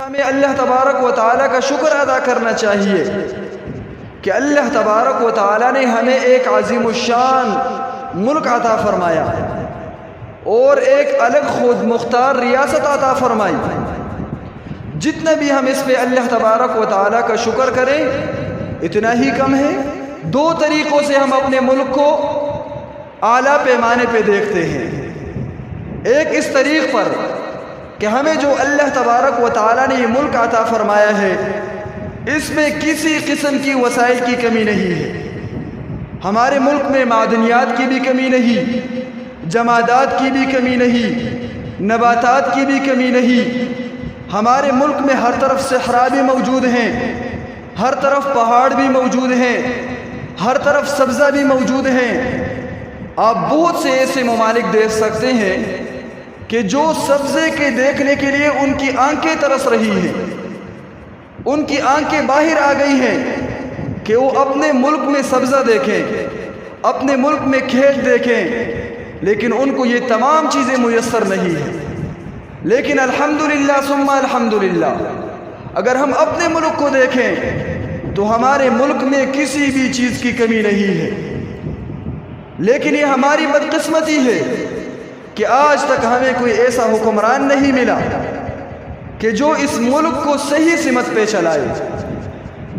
ہمیں اللہ تبارک و تعالیٰ کا شکر ادا کرنا چاہیے کہ اللہ تبارک و تعالیٰ نے ہمیں ایک عظیم الشان ملک عطا فرمایا اور ایک الگ خود مختار ریاست عطا فرمائی۔ جتنا بھی ہم اس پہ اللہ تبارک و تعالیٰ کا شکر کریں اتنا ہی کم ہے۔ دو طریقوں سے ہم اپنے ملک کو اعلیٰ پیمانے پہ دیکھتے ہیں۔ ایک اس طریق پر کہ ہمیں جو اللہ تبارک و تعالیٰ نے یہ ملک عطا فرمایا ہے اس میں کسی قسم کی وسائل کی کمی نہیں ہے۔ ہمارے ملک میں معدنیات کی بھی کمی نہیں، جمادات کی بھی کمی نہیں، نباتات کی بھی کمی نہیں۔ ہمارے ملک میں ہر طرف صحرا بھی موجود ہیں، ہر طرف پہاڑ بھی موجود ہیں، ہر طرف سبزہ بھی موجود ہیں۔ آپ بہت سے ایسے ممالک دیکھ سکتے ہیں کہ جو سبزے کے دیکھنے کے لیے ان کی آنکھیں ترس رہی ہیں، ان کی آنکھیں باہر آ گئی ہیں کہ وہ اپنے ملک میں سبزہ دیکھیں، اپنے ملک میں کھیت دیکھیں، لیکن ان کو یہ تمام چیزیں میسر نہیں ہیں۔ لیکن الحمدللہ ثم الحمدللہ اگر ہم اپنے ملک کو دیکھیں تو ہمارے ملک میں کسی بھی چیز کی کمی نہیں ہے۔ لیکن یہ ہماری بدقسمتی ہے کہ آج تک ہمیں کوئی ایسا حکمران نہیں ملا کہ جو اس ملک کو صحیح سمت پہ چلائے۔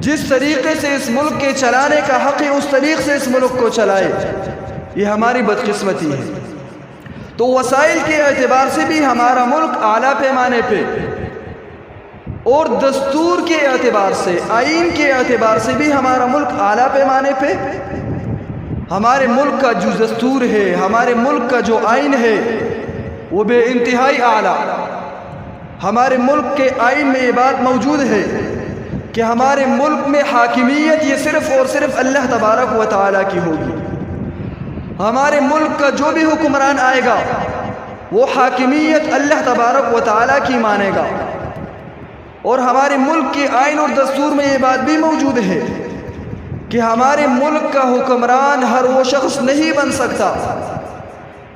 جس طریقے سے اس ملک کے چلانے کا حق ہے اس طریقے سے اس ملک کو چلائے، یہ ہماری بدقسمتی ہے۔ تو وسائل کے اعتبار سے بھی ہمارا ملک اعلیٰ پیمانے پہ اور دستور کے اعتبار سے، آئین کے اعتبار سے بھی ہمارا ملک اعلیٰ پیمانے پہ۔ ہمارے ملک کا جو دستور ہے، ہمارے ملک کا جو آئین ہے وہ بے انتہائی اعلیٰ۔ ہمارے ملک کے آئین میں یہ بات موجود ہے کہ ہمارے ملک میں حاکمیت یہ صرف اور صرف اللہ تبارک و تعالیٰ کی ہوگی۔ ہمارے ملک کا جو بھی حکمران آئے گا وہ حاکمیت اللہ تبارک و تعالیٰ کی مانے گا۔ اور ہمارے ملک کے آئین اور دستور میں یہ بات بھی موجود ہے کہ ہمارے ملک کا حکمران ہر وہ شخص نہیں بن سکتا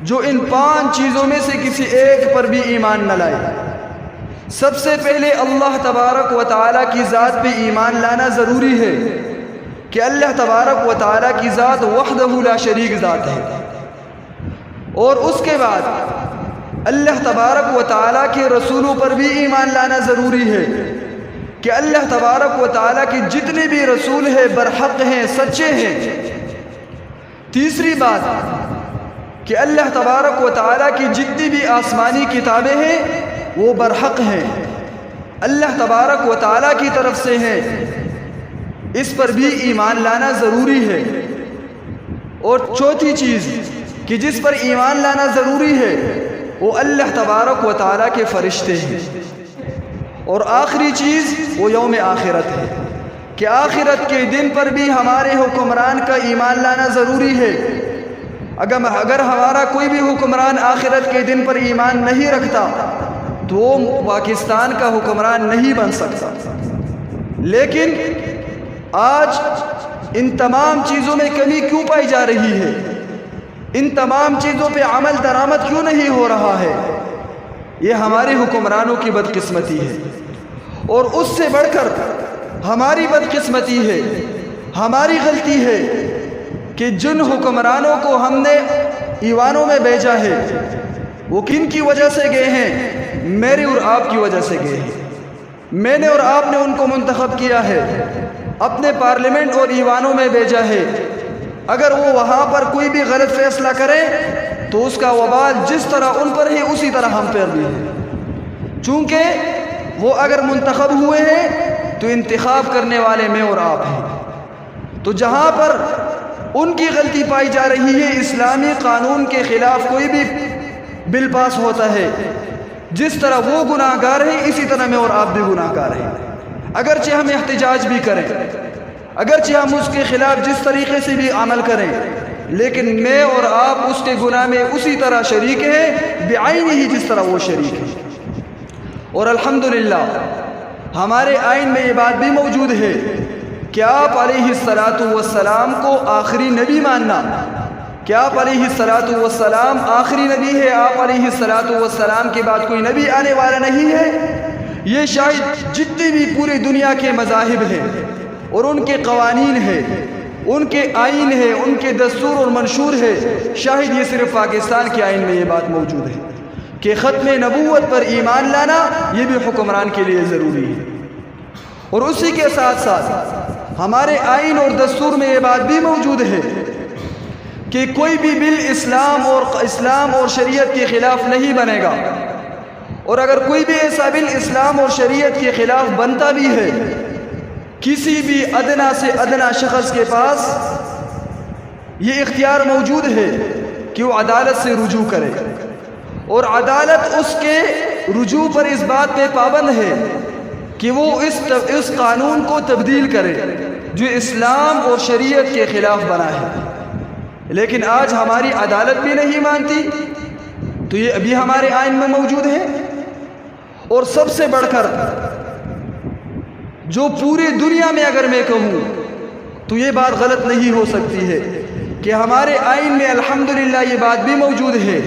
جو ان 5 چیزوں میں سے کسی ایک پر بھی ایمان نہ لائے۔ سب سے پہلے اللہ تبارک و تعالیٰ کی ذات پہ ایمان لانا ضروری ہے کہ اللہ تبارک و تعالیٰ کی ذات وحدہ لا شریک ذات ہے۔ اور اس کے بعد اللہ تبارک و تعالیٰ کے رسولوں پر بھی ایمان لانا ضروری ہے کہ اللہ تبارک و تعالیٰ کے جتنے بھی رسول ہیں برحق ہیں، سچے ہیں۔ تیسری بات کہ اللہ تبارک و تعالیٰ کی جتنی بھی آسمانی کتابیں ہیں وہ برحق ہیں، اللہ تبارک و تعالیٰ کی طرف سے ہیں، اس پر بھی ایمان لانا ضروری ہے۔ اور چوتھی چیز کہ جس پر ایمان لانا ضروری ہے وہ اللہ تبارک و تعالیٰ کے فرشتے ہیں۔ اور آخری چیز وہ یوم آخرت ہے کہ آخرت کے دن پر بھی ہمارے حکمران کا ایمان لانا ضروری ہے۔ اگر ہمارا کوئی بھی حکمران آخرت کے دن پر ایمان نہیں رکھتا تو وہ پاکستان کا حکمران نہیں بن سکتا۔ لیکن آج ان تمام چیزوں میں کمی کیوں پائی جا رہی ہے؟ ان تمام چیزوں پہ عمل درآمد کیوں نہیں ہو رہا ہے؟ یہ ہمارے حکمرانوں کی بدقسمتی ہے۔ اور اس سے بڑھ کر ہماری بدقسمتی ہے، ہماری غلطی ہے کہ جن حکمرانوں کو ہم نے ایوانوں میں بھیجا ہے وہ کن کی وجہ سے گئے ہیں؟ میرے اور آپ کی وجہ سے گئے ہیں۔ میں نے اور آپ نے ان کو منتخب کیا ہے، اپنے پارلیمنٹ اور ایوانوں میں بھیجا ہے۔ اگر وہ وہاں پر کوئی بھی غلط فیصلہ کریں تو اس کا وبال جس طرح ان پر ہے اسی طرح ہم پر بھی ہے، چونکہ وہ اگر منتخب ہوئے ہیں تو انتخاب کرنے والے میں اور آپ ہیں۔ تو جہاں پر ان کی غلطی پائی جا رہی ہے، اسلامی قانون کے خلاف کوئی بھی بل پاس ہوتا ہے، جس طرح وہ گناہ گار ہیں اسی طرح میں اور آپ بھی گناہ گار ہیں۔ اگرچہ ہم احتجاج بھی کریں، اگرچہ ہم اس کے خلاف جس طریقے سے بھی عمل کریں، لیکن میں اور آپ اس کے گناہ میں اسی طرح شریک ہیں بعین ہی جس طرح وہ شریک ہیں۔ اور الحمدللہ ہمارے آئین میں یہ بات بھی موجود ہے کہ آپ علیہ الصلاۃ والسلام کو آخری نبی ماننا، کہ آپ علیہ الصلاۃ والسلام آخری نبی ہے، آپ علیہ الصلاۃ والسلام کے بعد کوئی نبی آنے والا نہیں ہے۔ یہ شاید جتنے بھی پوری دنیا کے مذاہب ہیں اور ان کے قوانین ہیں، ان کے آئین ہے، ان کے دستور اور منشور ہے، شاید یہ صرف پاکستان کے آئین میں یہ بات موجود ہے کہ ختم نبوت پر ایمان لانا یہ بھی حکمران کے لیے ضروری ہے۔ اور اسی کے ساتھ ساتھ ہمارے آئین اور دستور میں یہ بات بھی موجود ہے کہ کوئی بھی بل اسلام اور شریعت کے خلاف نہیں بنے گا، اور اگر کوئی بھی ایسا بل اسلام اور شریعت کے خلاف بنتا بھی ہے، کسی بھی ادنا سے ادنا شخص کے پاس یہ اختیار موجود ہے کہ وہ عدالت سے رجوع کرے، اور عدالت اس کے رجوع پر اس بات پہ پابند ہے کہ وہ اس قانون کو تبدیل کرے جو اسلام اور شریعت کے خلاف بنا ہے۔ لیکن آج ہماری عدالت بھی نہیں مانتی، تو یہ ابھی ہمارے آئین میں موجود ہے۔ اور سب سے بڑھ کر جو پوری دنیا میں اگر میں کہوں تو یہ بات غلط نہیں ہو سکتی ہے کہ ہمارے آئین میں الحمدللہ یہ بات بھی موجود ہے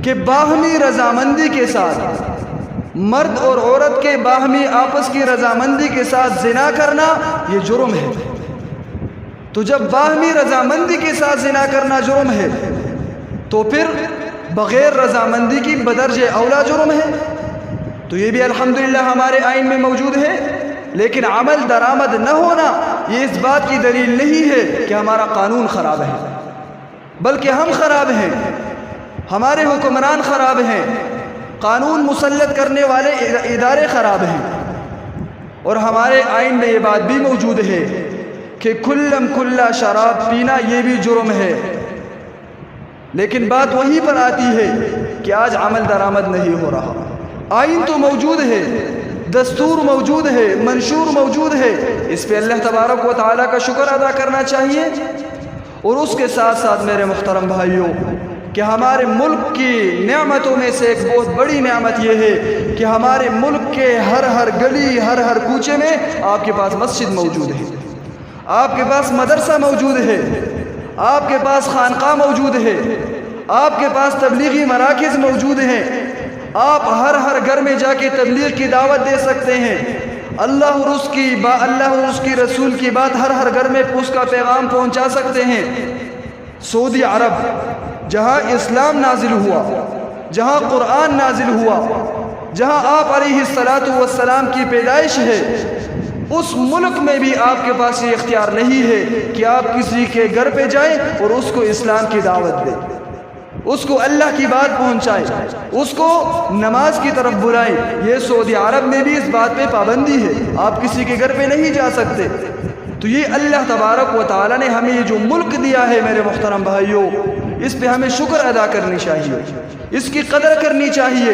کہ باہمی رضامندی کے ساتھ مرد اور عورت کے باہمی آپس کی رضامندی کے ساتھ زنا کرنا یہ جرم ہے۔ تو جب باہمی رضامندی کے ساتھ زنا کرنا جرم ہے تو پھر بغیر رضامندی کی بدرجہ اولا جرم ہے۔ تو یہ بھی الحمدللہ ہمارے آئین میں موجود ہے، لیکن عمل درآمد نہ ہونا یہ اس بات کی دلیل نہیں ہے کہ ہمارا قانون خراب ہے، بلکہ ہم خراب ہیں، ہمارے حکمران خراب ہیں، قانون مسلط کرنے والے ادارے خراب ہیں۔ اور ہمارے آئین میں یہ بات بھی موجود ہے کہ کھلا شراب پینا یہ بھی جرم ہے، لیکن بات وہیں پر آتی ہے کہ آج عمل درآمد نہیں ہو رہا۔ آئین تو موجود ہے، دستور موجود ہے، منشور موجود ہے، اس پہ اللہ تبارک و تعالیٰ کا شکر ادا کرنا چاہیے۔ اور اس کے ساتھ ساتھ میرے محترم بھائیوں کہ ہمارے ملک کی نعمتوں میں سے ایک بہت بڑی نعمت یہ ہے کہ ہمارے ملک کے ہر گلی ہر کوچے میں آپ کے پاس مسجد موجود ہے، آپ کے پاس مدرسہ موجود ہے، آپ کے پاس خانقاہ موجود ہے، آپ کے پاس تبلیغی مراکز موجود ہیں، آپ ہر گھر میں جا کے تبلیغ کی دعوت دے سکتے ہیں، اللہ اور اس کی رسول کی بات ہر گھر میں اس کا پیغام پہنچا سکتے ہیں۔ سعودی عرب جہاں اسلام نازل ہوا، جہاں قرآن نازل ہوا، جہاں آپ علیہ السلام کی پیدائش ہے، اس ملک میں بھی آپ کے پاس یہ اختیار نہیں ہے کہ آپ کسی کے گھر پہ جائیں اور اس کو اسلام کی دعوت دیں، اس کو اللہ کی بات پہنچائیں، اس کو نماز کی طرف بلائیں۔ یہ سعودی عرب میں بھی اس بات پہ پابندی ہے، آپ کسی کے گھر پہ نہیں جا سکتے۔ تو یہ اللہ تبارک و تعالیٰ نے ہمیں یہ جو ملک دیا ہے میرے محترم بھائیوں، اس پہ ہمیں شکر ادا کرنی چاہیے، اس کی قدر کرنی چاہیے۔